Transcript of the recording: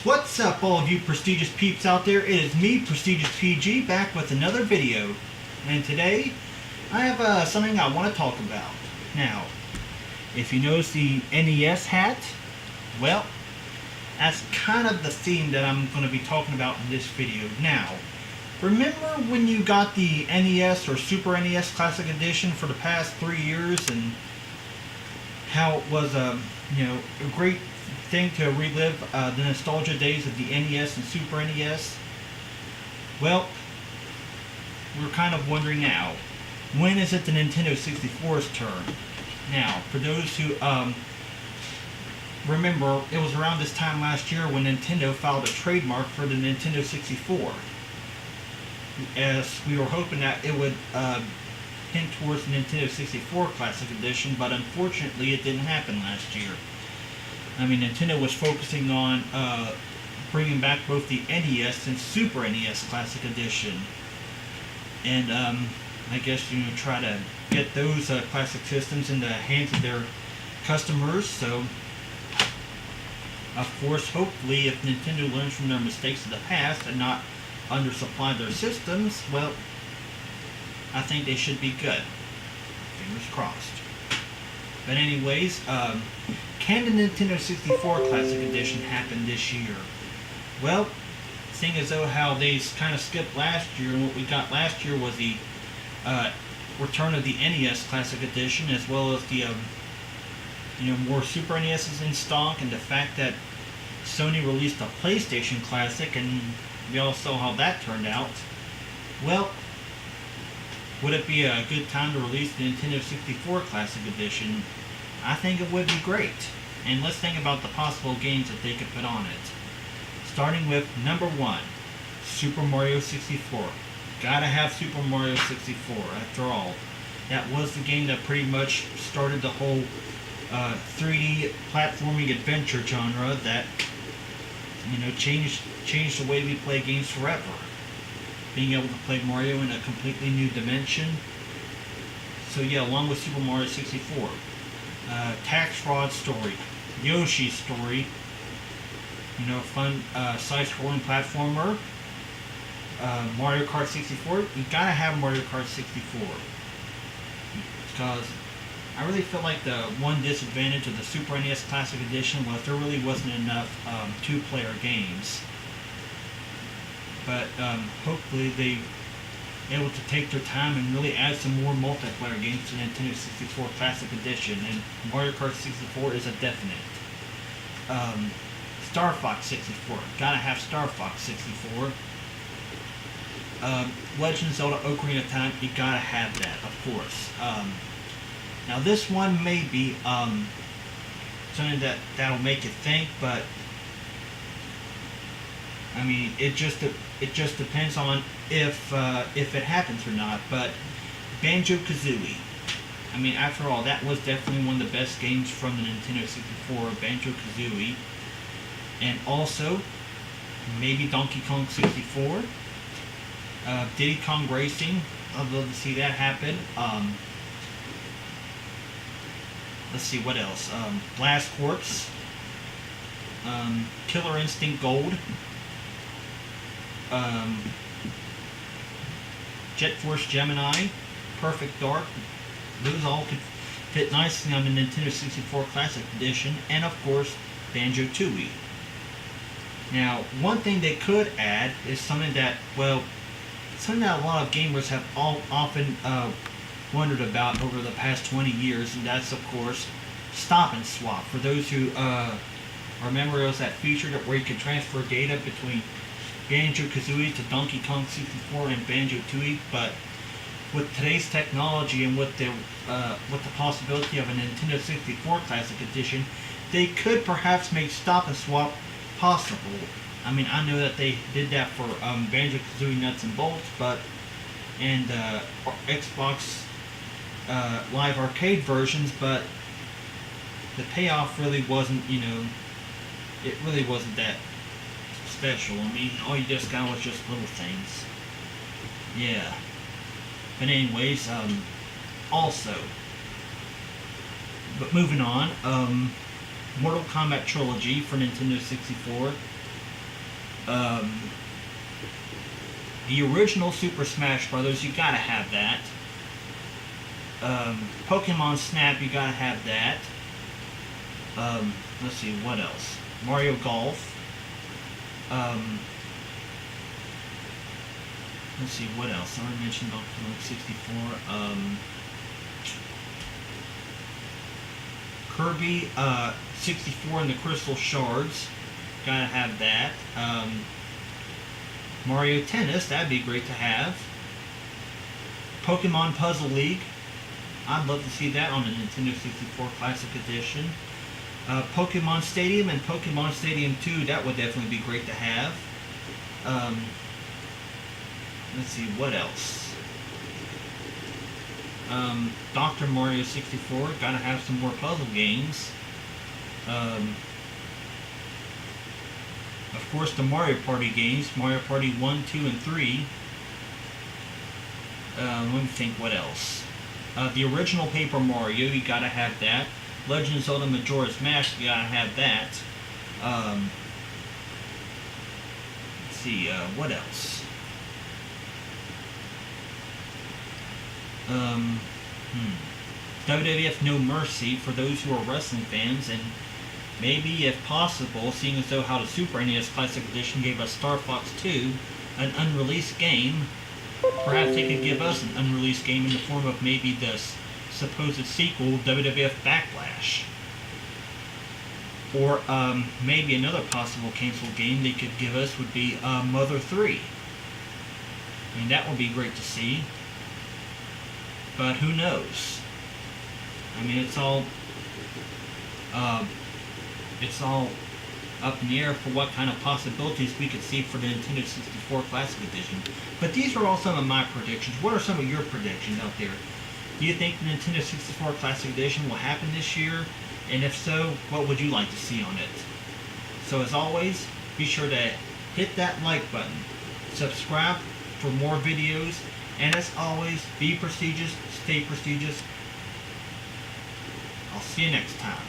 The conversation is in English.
What's up, all of you prestigious peeps out there? It is me, Prestigious PG, back with another video. And today, I have something I want to talk about. Now, if you notice the NES hat, well, that's kind of the theme that I'm going to be talking about in this video. Now, remember when you got the NES or Super NES Classic Edition for the past 3 years, and how it was a great thing to relive the nostalgia days of the NES and Super NES? Well, we're kind of wondering now, when is it the Nintendo 64's turn? Now, for those who remember, it was around this time last year when Nintendo filed a trademark for the Nintendo 64, as we were hoping that it would hint towards the Nintendo 64 Classic Edition, but unfortunately it didn't happen last year. I mean, Nintendo was focusing on bringing back both the NES and Super NES Classic Edition, and I guess try to get those classic systems in the hands of their customers. So, of course, hopefully, if Nintendo learns from their mistakes of the past and not undersupply their systems, well, I think they should be good. Fingers crossed. But anyways, can the Nintendo 64 Classic Edition happen this year? Well, seeing as though how they kind of skipped last year, and what we got last year was the return of the NES Classic Edition, as well as the more Super NESs in stock, and the fact that Sony released a PlayStation Classic, and we all saw how that turned out. Well, would it be a good time to release the Nintendo 64 Classic Edition? I think it would be great. And let's think about the possible games that they could put on it. Starting with number 1, Super Mario 64. Gotta have Super Mario 64, after all. That was the game that pretty much started the whole 3D platforming adventure genre that changed the way we play games forever. Being able to play Mario in a completely new dimension. So yeah, along with Super Mario 64. Tax Fraud Story. Yoshi's Story. Fun side-scrolling platformer. Mario Kart 64. You gotta have Mario Kart 64. Because I really feel like the one disadvantage of the Super NES Classic Edition was there really wasn't enough two-player games. But hopefully they able to take their time and really add some more multiplayer games to Nintendo 64 Classic Edition, and Mario Kart 64 is a definite. Star Fox 64, gotta have Star Fox 64. Legend of Zelda Ocarina of Time, you gotta have that, of course. Now this one may be something that'll make you think, but I mean, it just depends on if it happens or not. But Banjo-Kazooie, I mean, after all, that was definitely one of the best games from the Nintendo 64, Banjo-Kazooie. And also, maybe Donkey Kong 64, Diddy Kong Racing. I'd love to see that happen. Let's see, what else? Blast Corps, Killer Instinct Gold, Jet Force Gemini, Perfect Dark. Those all could fit nicely on the Nintendo 64 Classic Edition, and of course Banjo-Tooie. Now, one thing they could add is something that a lot of gamers have often wondered about over the past 20 years, and that's of course Stop and Swap. For those who remember, it was that feature where you could transfer data between Banjo-Kazooie to Donkey Kong 64 and Banjo-Tooie, but with today's technology and with the possibility of a Nintendo 64 Classic Edition, they could perhaps make Stop and Swap possible. I mean, I know that they did that for Banjo-Kazooie Nuts and Bolts, and Xbox Live Arcade versions, but the payoff really wasn't, it really wasn't that special. I mean, all you just got was just little things. Yeah. But anyways, moving on, Mortal Kombat Trilogy for Nintendo 64. Um, the original Super Smash Brothers, you gotta have that. Pokemon Snap, you gotta have that. Let's see, what else? Mario Golf. Let's see, what else? I already mentioned Donkey Kong 64. Kirby 64 and the Crystal Shards. Gotta have that. Mario Tennis, that'd be great to have. Pokemon Puzzle League. I'd love to see that on the Nintendo 64 Classic Edition. Pokemon Stadium and Pokemon Stadium 2, that would definitely be great to have. Let's see, what else? Dr. Mario 64, gotta have some more puzzle games. Of course, the Mario Party games, Mario Party 1, 2, and 3. Let me think, what else? The original Paper Mario, you gotta have that. Legend of Zelda Majora's Mask, you gotta have that. Let's see, what else? WWF No Mercy for those who are wrestling fans, and maybe, if possible, seeing as though how the Super NES Classic Edition gave us Star Fox 2, an unreleased game, perhaps they could give us an unreleased game in the form of maybe the supposed sequel, WWF Backlash. Or maybe another possible canceled game they could give us would be Mother 3. I mean, that would be great to see. But who knows? I mean, it's all up in the air for what kind of possibilities we could see for the Nintendo 64 Classic Edition. But these are all some of my predictions. What are some of your predictions out there? Do you think the Nintendo 64 Classic Edition will happen this year? And if so, what would you like to see on it? So as always, be sure to hit that like button, subscribe for more videos, and as always, be prestigious, stay prestigious. I'll see you next time.